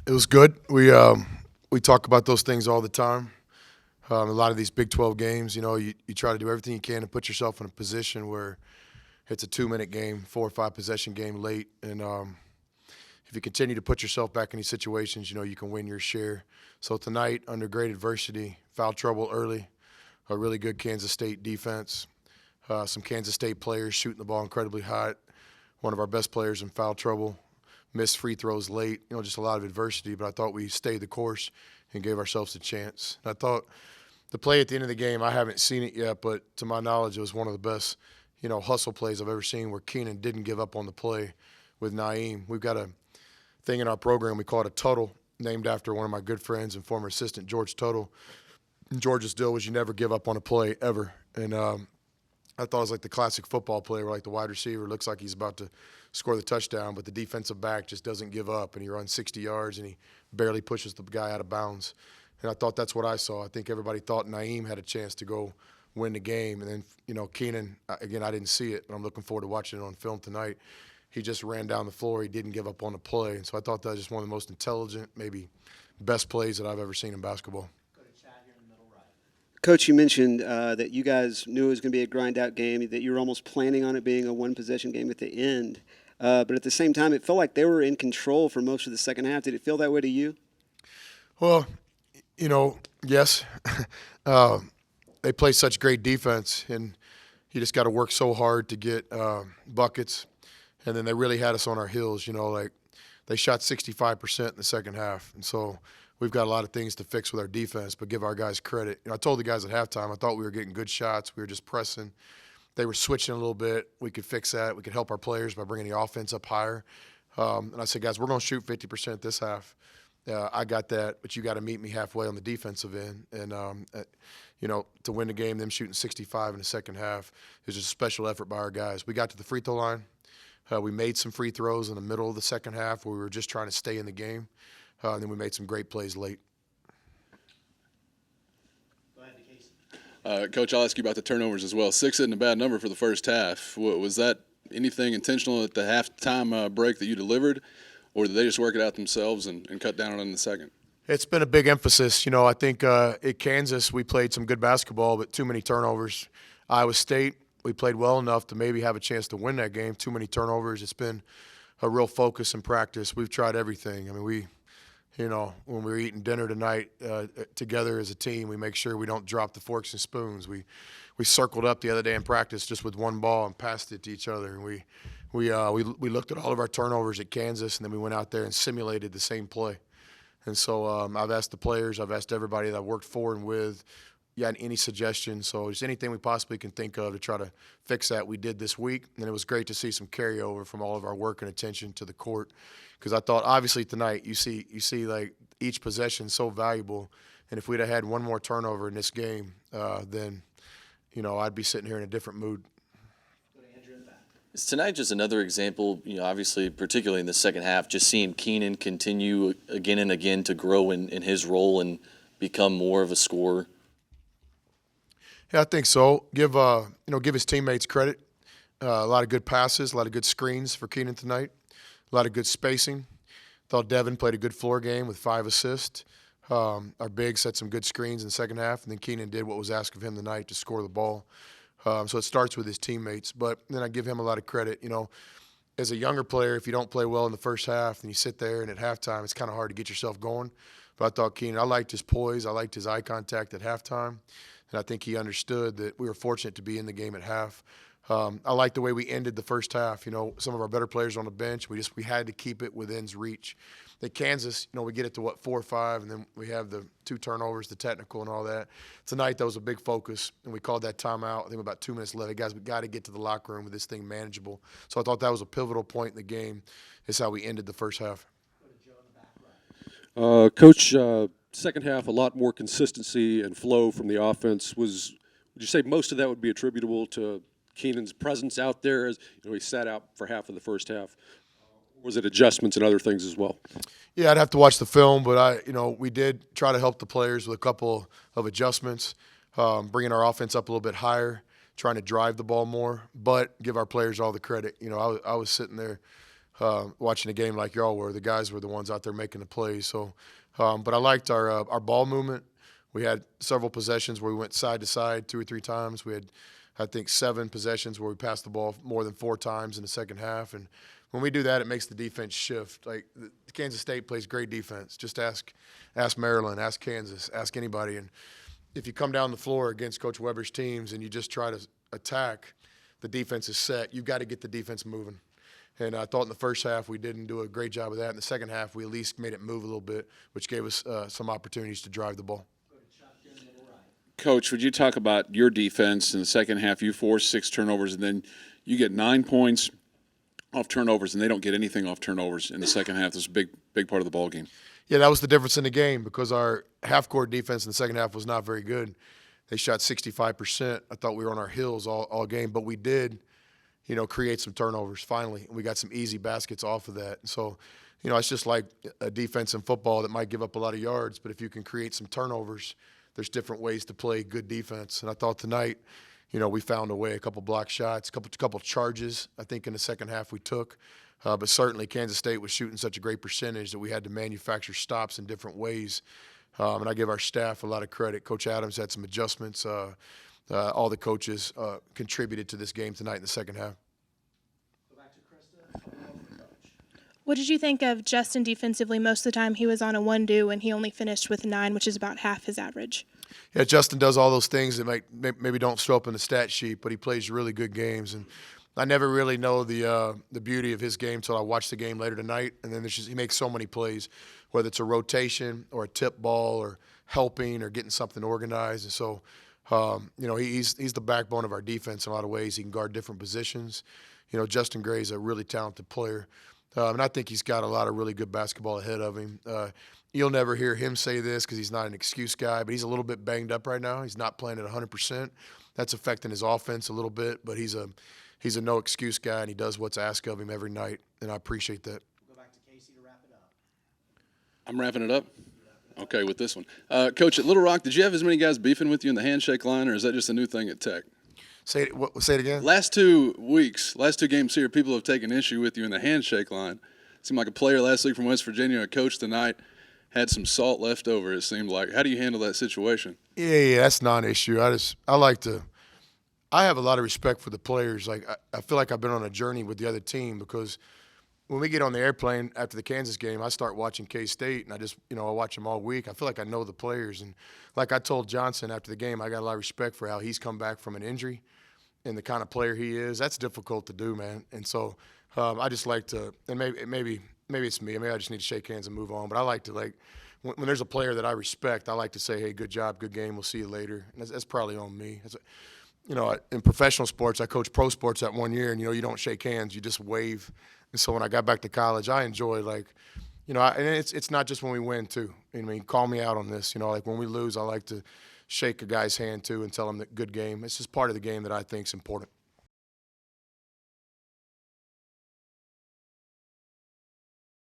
It was good. We talk about those things all the time. A lot of these Big 12 games, you try to do everything you can to put yourself in a position where it's a 2-minute game, 4 or 5 possession game late, and if you continue to put yourself back in these situations, you can win your share. So tonight, under great adversity, foul trouble early, a really good Kansas State defense, some Kansas State players shooting the ball incredibly hot, one of our best players in foul trouble, missed free throws late, just a lot of adversity, but I thought we stayed the course and gave ourselves a chance. And I thought the play at the end of the game, I haven't seen it yet, but to my knowledge, it was one of the best, hustle plays I've ever seen where Keenan didn't give up on the play with Naeem. We've got a thing in our program we call it a tuddle, named after one of my good friends and former assistant, George Tuttle. And George's deal was you never give up on a play ever. And I thought it was like the classic football play where like the wide receiver looks like he's about to score the touchdown, but the defensive back just doesn't give up, and he runs 60 yards, and he barely pushes the guy out of bounds. And I thought that's what I saw. I think everybody thought Naeem had a chance to go win the game. And then, Keenan, again, I didn't see it, but I'm looking forward to watching it on film tonight. He just ran down the floor. He didn't give up on the play. And so I thought that was just one of the most intelligent, maybe best plays that I've ever seen in basketball. Coach, you mentioned that you guys knew it was going to be a grind-out game, that you were almost planning on it being a one-possession game at the end. But at the same time, it felt like they were in control for most of the second half. Did it feel that way to you? Well, yes. They play such great defense, and you just got to work so hard to get buckets. And then they really had us on our heels, like they shot 65% in the second half. And so we've got a lot of things to fix with our defense, but give our guys credit. I told the guys at halftime, I thought we were getting good shots. We were just pressing. They were switching a little bit. We could fix that. We could help our players by bringing the offense up higher. And I said, guys, we're going to shoot 50% this half. I got that, but you got to meet me halfway on the defensive end. And, to win the game, them shooting 65 in the second half is just a special effort by our guys. We got to the free throw line. We made some free throws in the middle of the second half where we were just trying to stay in the game. And then we made some great plays late. Coach, I'll ask you about the turnovers as well. 6 isn't a bad number for the first half. Was that anything intentional at the halftime break that you delivered, or did they just work it out themselves and cut down on it in the second? It's been a big emphasis. I think at Kansas we played some good basketball, but too many turnovers. Iowa State, we played well enough to maybe have a chance to win that game. Too many turnovers. It's been a real focus in practice. We've tried everything. I mean, when we're eating dinner tonight together as a team, we make sure we don't drop the forks and spoons. We circled up the other day in practice just with one ball and passed it to each other. And we looked at all of our turnovers at Kansas, and then we went out there and simulated the same play. And so I've asked the players, I've asked everybody that I've worked for and with, any suggestions. So just anything we possibly can think of to try to fix that, we did this week. And it was great to see some carryover from all of our work and attention to the court. Because I thought, obviously, tonight you see like each possession so valuable. And if we'd have had one more turnover in this game, then, I'd be sitting here in a different mood. Is tonight just another example, obviously, particularly in the second half, just seeing Keenan continue again and again to grow in his role and become more of a scorer? Yeah, I think so. Give his teammates credit. A lot of good passes, a lot of good screens for Keenan tonight, a lot of good spacing. Thought Devin played a good floor game with 5 assists. Our big set some good screens in the second half, and then Keenan did what was asked of him tonight to score the ball. So it starts with his teammates. But then I give him a lot of credit. As a younger player, if you don't play well in the first half and you sit there and at halftime, it's kind of hard to get yourself going. But I thought Keenan, I liked his poise. I liked his eye contact at halftime. And I think he understood that we were fortunate to be in the game at half. I like the way we ended the first half. Some of our better players on the bench, we had to keep it within reach. At Kansas, we get it to 4 or 5, and then we have the 2 turnovers, the technical and all that. Tonight, that was a big focus, and we called that timeout. I think about 2 minutes left. Guys, we got to get to the locker room with this thing manageable. So I thought that was a pivotal point in the game. Is how we ended the first half. Coach, second half, a lot more consistency and flow from the offense. Would you say most of that would be attributable to Keenan's presence out there? As he sat out for half of the first half. Was it adjustments and other things as well? Yeah, I'd have to watch the film, but we did try to help the players with a couple of adjustments, bringing our offense up a little bit higher, trying to drive the ball more, but give our players all the credit. I was sitting there watching a game like y'all were. The guys were the ones out there making the plays. So, but I liked our ball movement. We had several possessions where we went side to side 2 or 3 times. We had, I think, 7 possessions where we passed the ball more than 4 times in the second half. And when we do that, it makes the defense shift. Like Kansas State plays great defense. Just ask Maryland, ask Kansas, ask anybody. And if you come down the floor against Coach Weber's teams and you just try to attack, the defense is set. You've got to get the defense moving. And I thought in the first half we didn't do a great job of that. In the second half, we at least made it move a little bit, which gave us some opportunities to drive the ball. Coach, would you talk about your defense in the second half? You forced 6 turnovers, and then you get 9 points off turnovers, and they don't get anything off turnovers in the second half. This is a big part of the ball game. Yeah, that was the difference in the game because our half-court defense in the second half was not very good. They shot 65%. I thought we were on our heels all game, but we did, create some turnovers finally. And we got some easy baskets off of that. And so, it's just like a defense in football that might give up a lot of yards, but if you can create some turnovers, there's different ways to play good defense. And I thought tonight, we found a way, a couple block shots, a couple charges, I think, in the second half we took. But certainly Kansas State was shooting such a great percentage that we had to manufacture stops in different ways. And I give our staff a lot of credit. Coach Adams had some adjustments. All the coaches contributed to this game tonight in the second half. What did you think of Justin defensively? Most of the time he was on a 1-do and he only finished with 9, which is about half his average. Yeah, Justin does all those things that maybe don't show up in the stat sheet, but he plays really good games. And I never really know the beauty of his game until I watch the game later tonight. And then he makes so many plays, whether it's a rotation or a tip ball or helping or getting something organized. And so, he's the backbone of our defense in a lot of ways. He can guard different positions. Justin Gray's a really talented player. And I think he's got a lot of really good basketball ahead of him. You'll never hear him say this because he's not an excuse guy, but he's a little bit banged up right now. He's not playing at 100%. That's affecting his offense a little bit, but he's a no-excuse guy, and he does what's asked of him every night, and I appreciate that. Go back to Casey to wrap it up. I'm wrapping it up? Okay, with this one. Coach, at Little Rock, did you have as many guys beefing with you in the handshake line, or is that just a new thing at Tech? Say it again? Last 2 games here, people have taken issue with you in the handshake line. It seemed like a player last week from West Virginia, a coach tonight, had some salt left over, it seemed like. How do you handle that situation? Yeah, that's not an issue. I have a lot of respect for the players. Like I feel like I've been on a journey with the other team because when we get on the airplane after the Kansas game, I start watching K-State, and I watch them all week. I feel like I know the players. And like I told Johnson after the game, I got a lot of respect for how he's come back from an injury and the kind of player he is. That's difficult to do, man. And so I just like to, and maybe it's me. Maybe I just need to shake hands and move on. But I like to, when there's a player that I respect, I like to say, hey, good job, good game, we'll see you later. And that's probably on me. In professional sports, I coached pro sports that 1 year, and, you don't shake hands, you just wave. And so when I got back to college, I enjoy, and it's not just when we win, too. Call me out on this. When we lose, I like to shake a guy's hand, too, and tell him that good game. It's just part of the game that I think is important.